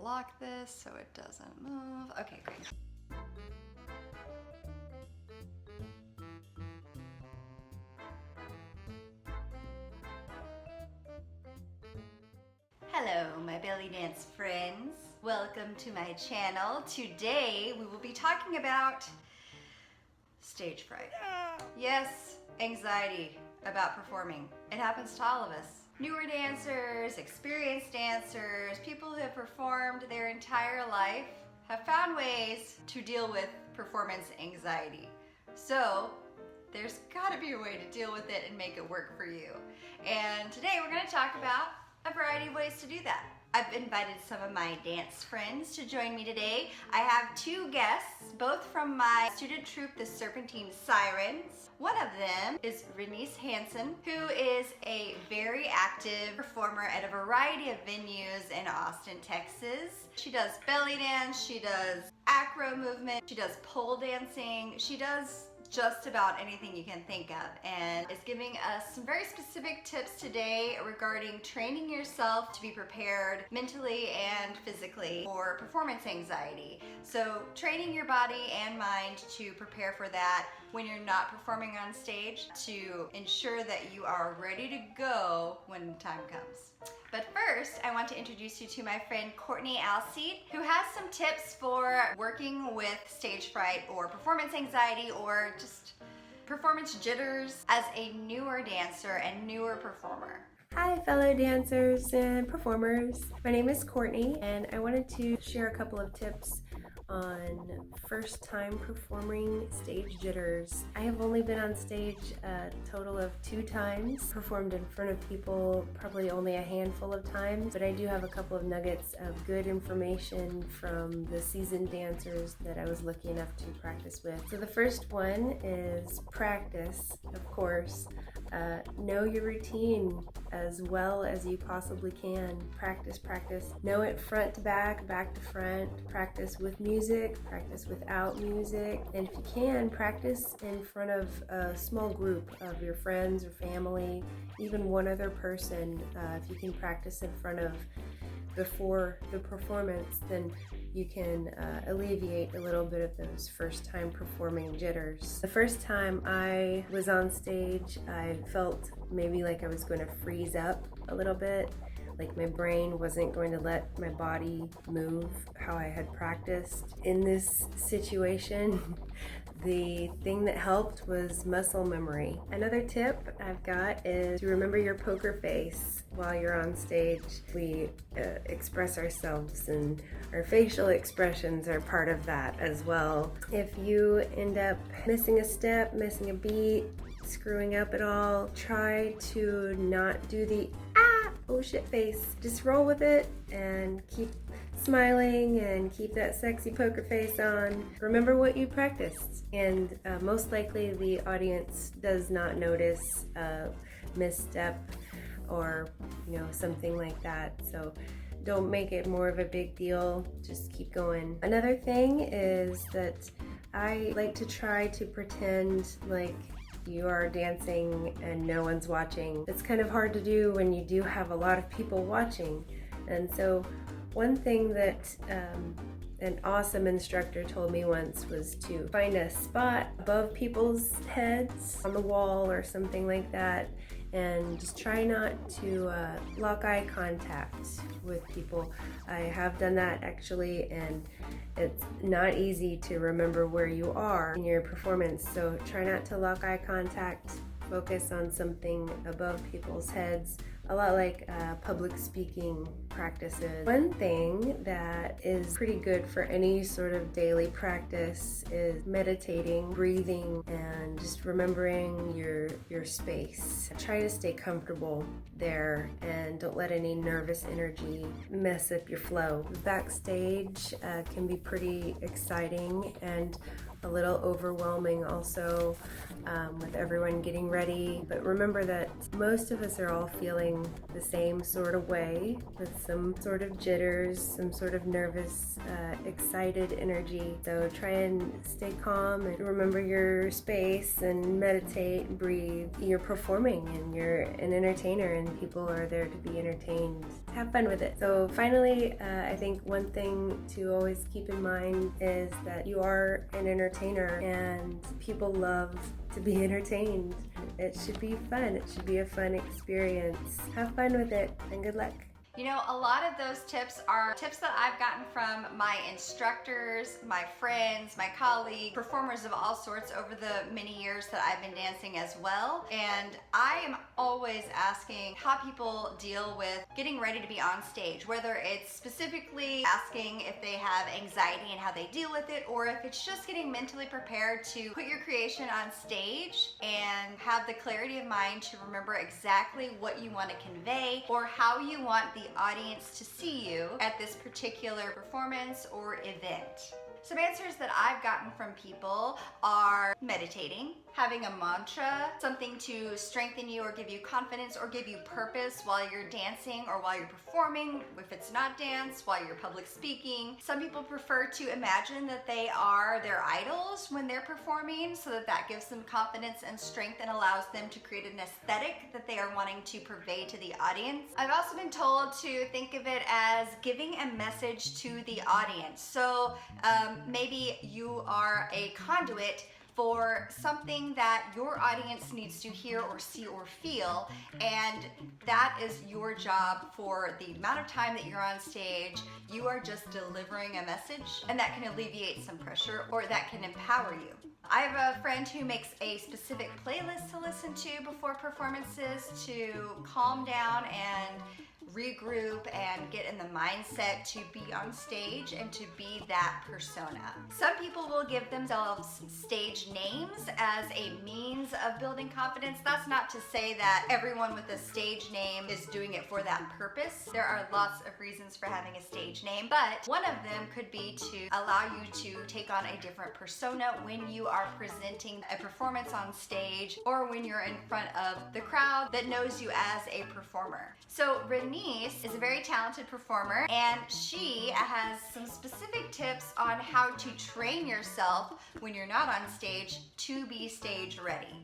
lock this so it doesn't move. Okay, great. Hello, my belly dance friends. Welcome to my channel. Today we will be talking about stage fright. Yes, anxiety about performing. It happens to all of us. Newer dancers, experienced dancers, people who have performed their entire life have found ways to deal with performance anxiety. So there's gotta be a way to deal with it and make it work for you. And today we're gonna talk about a variety of ways to do that. I've invited some of my dance friends to join me today. I have two guests, both from my student troupe, the Serpentine Sirens. One of them is Rynice Hason, who is a very active performer at a variety of venues in Austin, Texas. She does belly dance, she does acro movement, she does pole dancing, she does just about anything you can think of, and is giving us some very specific tips today regarding training yourself to be prepared mentally and physically for performance anxiety. So training your body and mind to prepare for that when you're not performing on stage to ensure that you are ready to go when the time comes. But first, I want to introduce you to my friend Courtney Alcede, who has some tips for working with stage fright or performance anxiety or just performance jitters as a newer dancer and newer performer. Hi fellow dancers and performers, my name is Courtney and I wanted to share a couple of tips on first time performing stage jitters. I have only been on stage a total of 2 times, performed in front of people probably only a handful of times, but I do have a couple of nuggets of good information from the seasoned dancers that I was lucky enough to practice with. So the first one is practice, of course. Know your routine as well as you possibly can. Practice, practice. Know it front to back, back to front. Practice with music, practice without music. And if you can, practice in front of a small group of your friends or family, even one other person. If you can practice in front of before the performance, then you can alleviate a little bit of those first time performing jitters. The first time I was on stage, I felt maybe like I was going to freeze up a little bit, like my brain wasn't going to let my body move how I had practiced. In this situation, the thing that helped was muscle memory. Another tip I've got is to remember your poker face while you're on stage. We express ourselves and our facial expressions are part of that as well. If you end up missing a step, missing a beat, screwing up at all, try to not do the oh shit face. Just roll with it and keep smiling and keep that sexy poker face on. Remember what you practiced, and most likely the audience does not notice a misstep or something like that. So don't make it more of a big deal, just keep going. Another thing is that I like to try to pretend like you are dancing and no one's watching. It's kind of hard to do when you do have a lot of people watching. And so one thing that an awesome instructor told me once was to find a spot above people's heads on the wall or something like that, and just try not to lock eye contact with people. I have done that actually, and it's not easy to remember where you are in your performance, so try not to lock eye contact. Focus on something above people's heads, a lot like public speaking practices. One thing that is pretty good for any sort of daily practice is meditating, breathing, and just remembering your space. Try to stay comfortable there and don't let any nervous energy mess up your flow. Backstage can be pretty exciting and a little overwhelming also, with everyone getting ready. But remember that most of us are all feeling the same sort of way, with some sort of jitters, some sort of nervous, excited energy. So try and stay calm and remember your space and meditate and breathe. You're performing and you're an entertainer, and people are there to be entertained, to have fun with it. So finally, I think one thing to always keep in mind is that you are an entertainer and people love to be entertained. It should be fun. It should be a fun experience. Have fun with it and good luck. You know, a lot of those tips are tips that I've gotten from my instructors, my friends, my colleagues, performers of all sorts over the many years that I've been dancing as well. And I am always asking how people deal with getting ready to be on stage, whether it's specifically asking if they have anxiety and how they deal with it, or if it's just getting mentally prepared to put your creation on stage and have the clarity of mind to remember exactly what you want to convey or how you want the audience to see you at this particular performance or event. Some answers that I've gotten from people are meditating, having a mantra, something to strengthen you or give you confidence or give you purpose while you're dancing or while you're performing, if it's not dance, while you're public speaking. Some people prefer to imagine that they are their idols when they're performing so that that gives them confidence and strength and allows them to create an aesthetic that they are wanting to purvey to the audience. I've also been told to think of it as giving a message to the audience. So maybe you are a conduit for something that your audience needs to hear or see or feel, and that is your job for the amount of time that you're on stage. You are just delivering a message, and that can alleviate some pressure or that can empower you. I have a friend who makes a specific playlist to listen to before performances to calm down and regroup and get in the mindset to be on stage and to be that persona. Some people will give themselves stage names as a means of building confidence. That's not to say that everyone with a stage name is doing it for that purpose. There are lots of reasons for having a stage name, but one of them could be to allow you to take on a different persona when you are presenting a performance on stage or when you're in front of the crowd that knows you as a performer. So Rynice is a very talented performer, and she has some specific tips on how to train yourself when you're not on stage to be stage ready.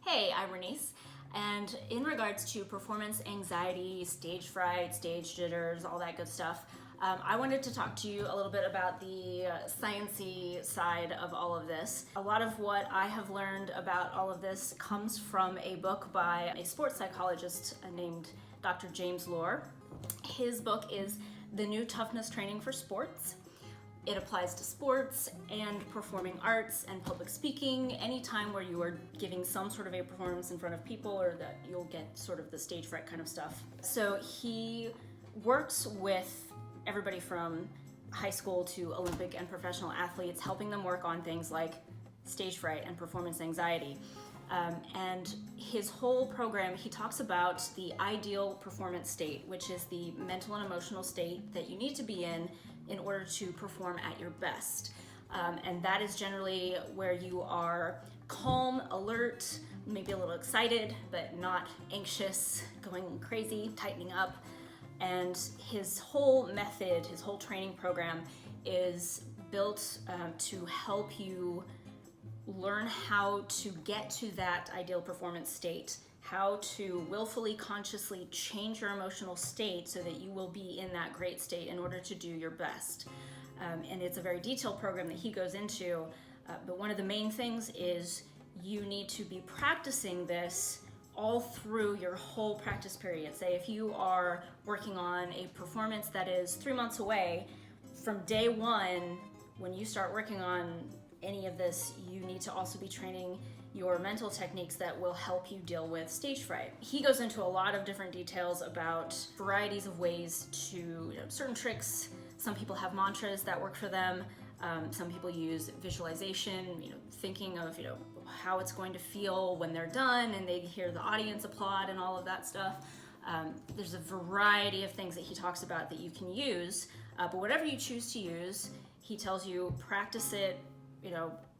Hey, I'm Rynice, and in regards to performance anxiety, stage fright, stage jitters, all that good stuff, I wanted to talk to you a little bit about the sciencey side of all of this. A lot of what I have learned about all of this comes from a book by a sports psychologist named Dr. James Loehr. His book is The New Toughness Training for Sports. It applies to sports and performing arts and public speaking, any time where you are giving some sort of a performance in front of people or that you'll get sort of the stage fright kind of stuff. So he works with everybody from high school to Olympic and professional athletes, helping them work on things like stage fright and performance anxiety. And his whole program, he talks about the ideal performance state, which is the mental and emotional state that you need to be in order to perform at your best. And that is generally where you are calm, alert, maybe a little excited, but not anxious, going crazy, tightening up. And his whole method, his whole training program is built to help you learn how to get to that ideal performance state, how to willfully, consciously change your emotional state so that you will be in that great state in order to do your best. And it's a very detailed program that he goes into, but one of the main things is you need to be practicing this all through your whole practice period. Say if you are working on a performance that is 3 months away, from day one, when you start working on any of this, you need to also be training your mental techniques that will help you deal with stage fright. He goes into a lot of different details about varieties of ways to, certain tricks. Some people have mantras that work for them. Some people use visualization, thinking of, how it's going to feel when they're done and they hear the audience applaud and all of that stuff. There's a variety of things that he talks about that you can use, but whatever you choose to use, he tells you practice it,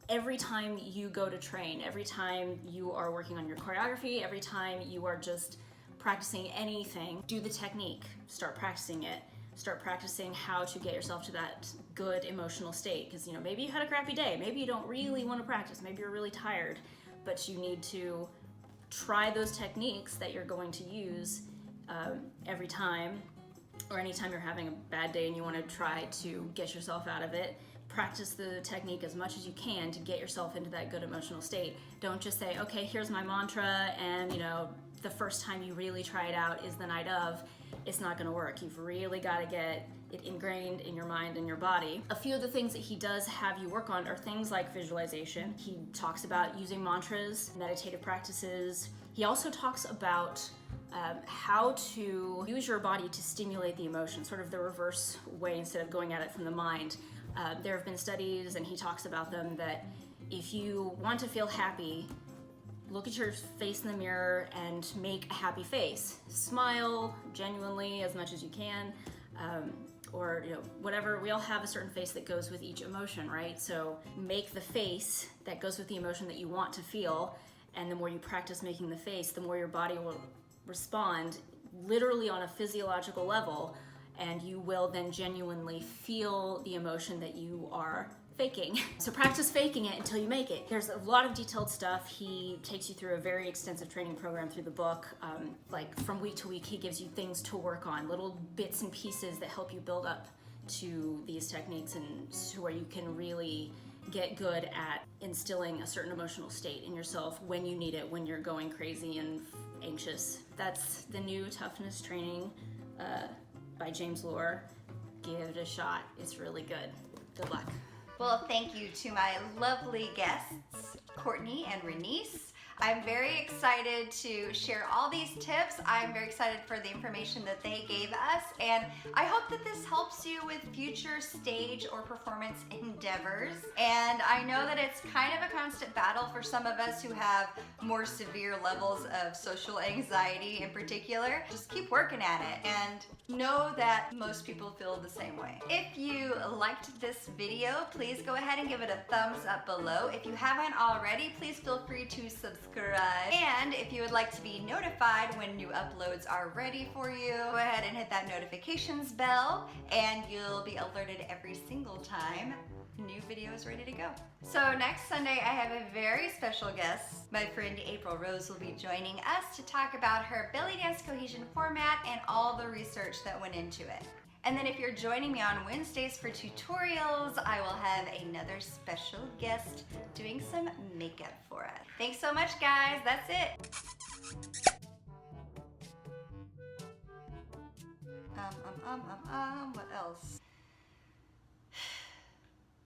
every time you go to train, every time you are working on your choreography, every time you are just practicing anything, do the technique, start practicing it. Start practicing how to get yourself to that good emotional state, because maybe you had a crappy day, maybe you don't really want to practice, maybe you're really tired, but you need to try those techniques that you're going to use every time or anytime you're having a bad day and you want to try to get yourself out of it, practice the technique as much as you can to get yourself into that good emotional state. Don't just say, okay, here's my mantra, and the first time you really try it out is the night of. It's not going to work. You've really got to get it ingrained in your mind and your body. A few of the things that he does have you work on are things like visualization. He talks about using mantras, meditative practices. He also talks about how to use your body to stimulate the emotion, sort of the reverse way instead of going at it from the mind. There have been studies, and he talks about them, that if you want to feel happy, look at your face in the mirror and make a happy face. Smile genuinely as much as you can, or whatever. We all have a certain face that goes with each emotion, right? So make the face that goes with the emotion that you want to feel, and the more you practice making the face, the more your body will respond literally on a physiological level, and you will then genuinely feel the emotion that you are faking. So practice faking it until you make it. There's a lot of detailed stuff. He takes you through a very extensive training program through the book. Like from week to week, he gives you things to work on, little bits and pieces that help you build up to these techniques, and to where you can really get good at instilling a certain emotional state in yourself when you need it, when you're going crazy and anxious. That's the new Toughness training by James Loehr. Give it a shot. It's really good. Good luck. Well, thank you to my lovely guests, Courtney and Rynice. I'm very excited to share all these tips. I'm very excited for the information that they gave us, and I hope that this helps you with future stage or performance endeavors. And I know that it's kind of a constant battle for some of us who have more severe levels of social anxiety in particular. Just keep working at it, and know that most people feel the same way. If you liked this video, please go ahead and give it a thumbs up below. If you haven't already, please feel free to subscribe. And if you would like to be notified when new uploads are ready for you, go ahead and hit that notifications bell, and you'll be alerted every single time new video is ready to go. So next Sunday, I have a very special guest. My friend April Rose will be joining us to talk about her belly dance cohesion format and all the research that went into it. And then if you're joining me on Wednesdays for tutorials, I will have another special guest doing some makeup for us. Thanks so much, guys. That's it. What else?